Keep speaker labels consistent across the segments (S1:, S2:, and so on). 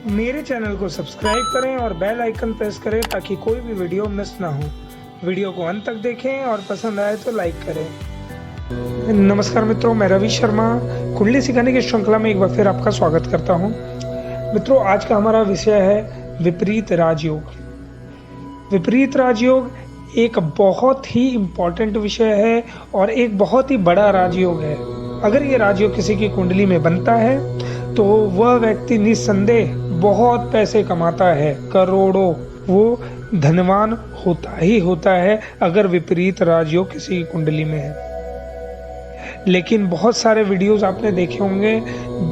S1: मेरे चैनल को सब्सक्राइब करें और बेल आइकन प्रेस करें ताकि कोई भी वीडियो मिस ना हो। वीडियो को अंत तक देखें और पसंद आए तो लाइक करें। नमस्कार मित्रों, मैं रवि शर्मा कुंडली सिखाने की श्रृंखला में एक बार फिर आपका स्वागत करता हूं। मित्रों, आज का हमारा विषय है विपरीत राजयोग। विपरीत राजयोग एक बहुत ही इम्पोर्टेंट विषय है और एक बहुत ही बड़ा राजयोग है। अगर ये राजयोग किसी की कुंडली में बनता है तो वह व्यक्ति निस्संदेह बहुत पैसे कमाता है, करोड़ों, वो धनवान होता ही होता है अगर विपरीत राजयोग किसी की कुंडली में है। लेकिन बहुत सारे वीडियोस आपने देखे होंगे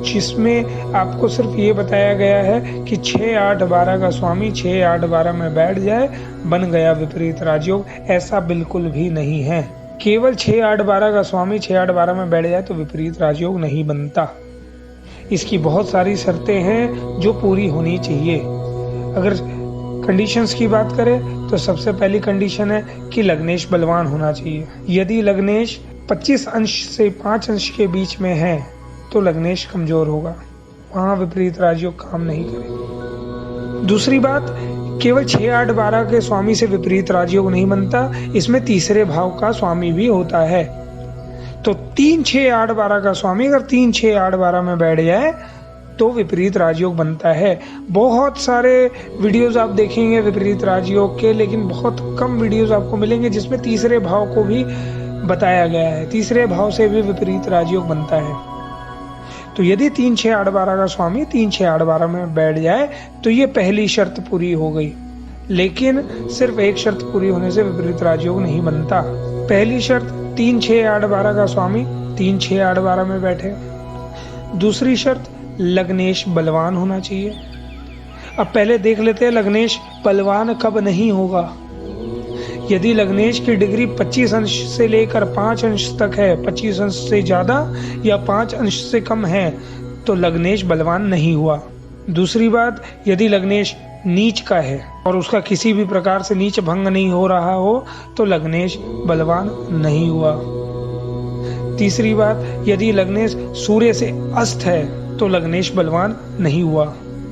S1: जिसमें आपको सिर्फ ये बताया गया है कि 6, 8, 12 का स्वामी 6, 8, 12 में बैठ जाए, बन गया विपरीत राजयोग। ऐसा बिल्कुल भी नहीं है। केवल 6, 8, 12 का स्वामी 6, 8, 12 में बैठ जाए तो विपरीत राजयोग नहीं बनता। इसकी बहुत सारी शर्तें हैं जो पूरी होनी चाहिए। अगर कंडीशंस की बात करें तो सबसे पहली कंडीशन है कि लग्नेश बलवान होना चाहिए। यदि लग्नेश 25 अंश से 5 अंश के बीच में है तो लग्नेश कमजोर होगा, वहां विपरीत राजयोग काम नहीं करेगा। दूसरी बात, केवल 6, 8, 12 के स्वामी से विपरीत राजयोग नहीं बनता, इसमें तीसरे भाव का स्वामी भी होता है। तो 3, 6, 8, 12 का स्वामी अगर 3, 6, 8, 12 में बैठ जाए तो विपरीत राजयोग बनता है। बहुत सारे वीडियोस आप देखेंगे विपरीत राजयोग के, लेकिन बहुत कम वीडियोस आपको मिलेंगे जिसमें तीसरे भाव को भी बताया गया है। तीसरे भाव से भी विपरीत राजयोग बनता है। तो यदि 3, 6, 8, 12 का स्वामी 3, 6, 8, 12 में बैठ जाए तो ये पहली शर्त पूरी हो गई। लेकिन सिर्फ एक शर्त पूरी होने से विपरीत राजयोग नहीं बनता। पहली शर्त, 3, 6, 8, 12 का स्वामी 3, 6, 8, 12 में बैठे। दूसरी शर्त, लग्नेश बलवान होना चाहिए। अब पहले देख लेते हैं लग्नेश बलवान कब नहीं होगा। यदि लग्नेश की डिग्री 25 अंश से लेकर 5 अंश तक है, 25 अंश से ज्यादा या 5 अंश से कम है तो लग्नेश बलवान नहीं हुआ। दूसरी बात, यदि लग्नेश नीच का है और उसका किसी भी प्रकार से नीच भंग नहीं हो रहा हो तो लग्नेश बलवान नहीं हुआ। तीसरी बात, यदि लग्नेश सूर्य से अस्त है तो लग्नेश बलवान नहीं हुआ।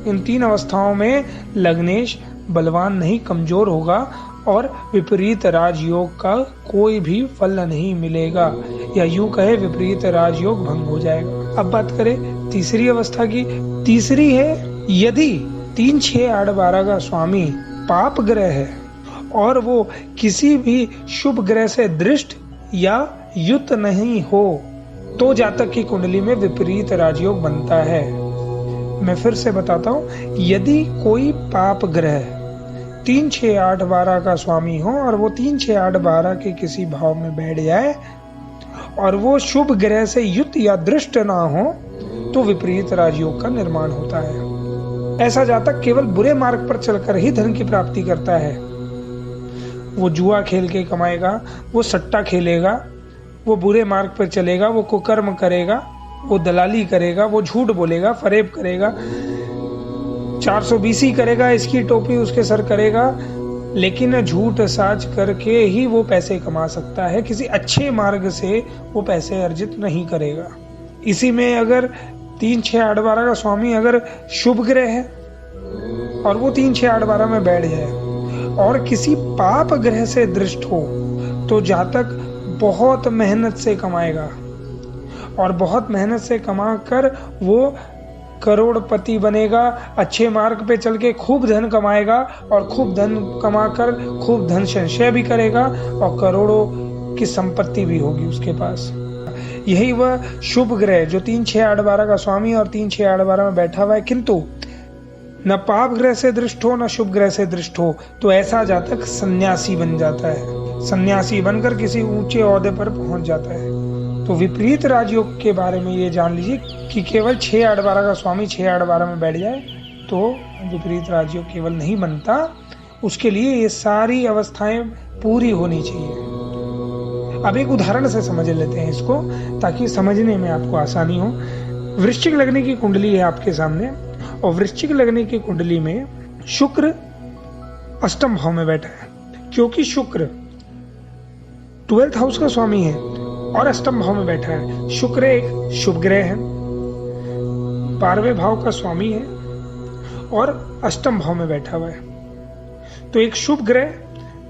S1: इन 3 अवस्थाओं में लग्नेश बलवान नहीं, कमजोर होगा और विपरीत राजयोग का कोई भी फल नहीं मिलेगा, या यूं कहे विपरीत राजयोग भंग हो जाएगा। अब बात करें तीसरी अवस्था की। तीसरी है यदि 3, 6, 8, 12 का स्वामी पाप ग्रह है और वो किसी भी शुभ ग्रह से दृष्ट या युत नहीं हो तो जातक की कुंडली में विपरीत राजयोग बनता है। मैं फिर से बताता हूं, यदि कोई पाप ग्रह 3, 6, 8, 12 का स्वामी हो और वो 3, 6, 8, 12 के किसी भाव में बैठ जाए और वो शुभ ग्रह से युत या दृष्ट ना हो तो विपरीत राजयोग का निर्माण होता है। ऐसा जातक केवल बुरे मार्ग पर चलकर ही धन की प्राप्ति करता है। वो जुआ खेल के कमाएगा, वो सट्टा खेलेगा, वो बुरे मार्ग पर चलेगा, वो कुकर्म करेगा, वो दलाली करेगा, वो झूठ बोलेगा, फरेब करेगा, 420 करेगा, इसकी टोपी उसके सर करेगा, लेकिन झूठ साज करके ही वो पैसे कमा सकता है। किसी अच्छे मार्ग से वो पैसे अर्जित नहीं करेगा। इसी में अगर 3, 6, 8, 12 का स्वामी अगर शुभ ग्रह है और वो 3, 6, 8, 12 में बैठ जाए और किसी पाप ग्रह से दृष्ट हो तो जातक बहुत मेहनत से कमाएगा और बहुत मेहनत से कमा कर वो करोड़पति बनेगा। अच्छे मार्ग पे चल के खूब धन कमाएगा और खूब धन कमाकर खूब धन संचय भी करेगा और करोड़ों की संपत्ति भी होगी उसके पास। यही वह शुभ ग्रह जो 3, 6, 8, 12 का स्वामी और 3, 6, 8, 12 में बैठा हुआ है, किंतु न पाप ग्रह से दृष्ट हो न शुभ ग्रह से दृष्ट हो, तो ऐसा जातक सन्यासी बन जाता है। सन्यासी बनकर किसी ऊंचे ओहदे पर पहुंच जाता है। तो विपरीत राजयोग के बारे में ये जान लीजिए कि केवल 6, 8, 12 का स्वामी 6, 8, 12 में बैठ जाए तो विपरीत राजयोग केवल नहीं बनता, उसके लिए ये सारी अवस्थाएं पूरी होनी चाहिए। अब एक उदाहरण से समझ लेते हैं इसको ताकि समझने में आपको आसानी हो। वृश्चिक लग्न की कुंडली है आपके सामने और वृश्चिक लग्न की कुंडली में शुक्र अष्टम भाव में बैठा है। क्योंकि शुक्र 12th हाउस का स्वामी है और अष्टम भाव में बैठा है। शुक्र एक शुभ ग्रह है, 12वें भाव का स्वामी है और अष्टम भाव में बैठा हुआ है। तो एक शुभ ग्रह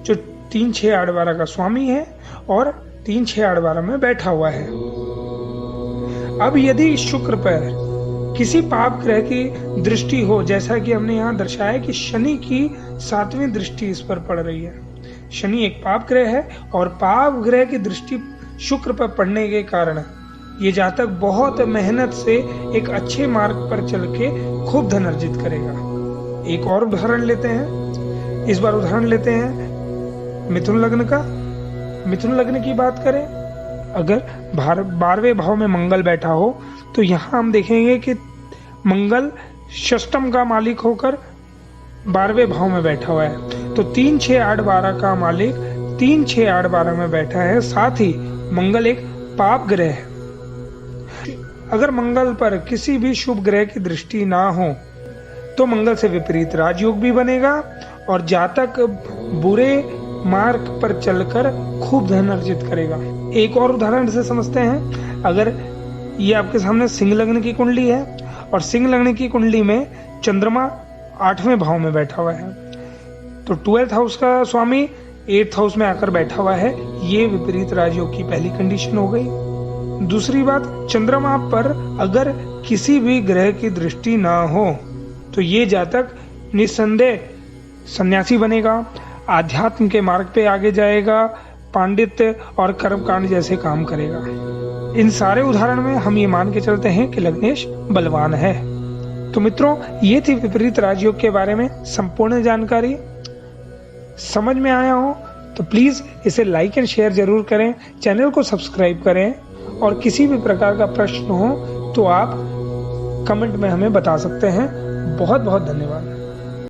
S1: जो 3, 6, 8, 12 का स्वामी है और 3, 6, 8, 12 में बैठा हुआ है। अब यदि शुक्र पर किसी पाप ग्रह की दृष्टि हो, जैसा कि हमने यहाँ दर्शाया कि शनि की 7वीं दृष्टि इस पर पड़ रही है। शनि एक पाप ग्रह है और पाप ग्रह की दृष्टि शुक्र पर पड़ने के कारण ये जातक बहुत मेहनत से एक अच्छे मार्ग पर चल के खूब धन अर्जित करेगा। एक और उदाहरण लेते हैं। इस बार उदाहरण लेते हैं मिथुन लग्न का। मिथुन लग्न की बात करें, अगर 12वें भाव में मंगल बैठा हो तो यहाँ हम देखेंगे कि मंगल षष्टम का मालिक होकर 12वें भाव में बैठा हुआ है। तो 3, 6, 8, 12 का मालिक 3, 6, 8, 12 में बैठा है। साथ ही मंगल एक पाप ग्रह है। अगर मंगल पर किसी भी शुभ ग्रह की दृष्टि ना हो तो मंगल से विपरीत राजयोग भी बनेगा और जातक बुरे मार्ग पर चलकर खूब धन अर्जित करेगा। एक और उदाहरण से समझते हैं। अगर ये आपके सामने सिंह लग्न की कुंडली है और सिंह लग्न की कुंडली में चंद्रमा 8वें भाव में बैठा हुआ है, तो 12th हाउस का स्वामी 8th हाउस में आकर बैठा हुआ है। ये विपरीत राजयोग की पहली कंडीशन हो गई। दूसरी बात, चंद्रमा पर अगर किसी भी ग्रह की दृष्टि ना हो तो ये जातक निस्संदेह सन्यासी बनेगा, आध्यात्म के मार्ग पे आगे जाएगा, पांडित्य और कर्मकांड जैसे काम करेगा। इन सारे उदाहरण में हम ये मान के चलते हैं कि लग्नेश बलवान है। तो मित्रों, ये थी विपरीत राजयोग के बारे में संपूर्ण जानकारी। समझ में आया हो तो प्लीज इसे लाइक एंड शेयर जरूर करें, चैनल को सब्सक्राइब करें और किसी भी प्रकार का प्रश्न हो तो आप कमेंट में हमें बता सकते हैं। बहुत बहुत धन्यवाद।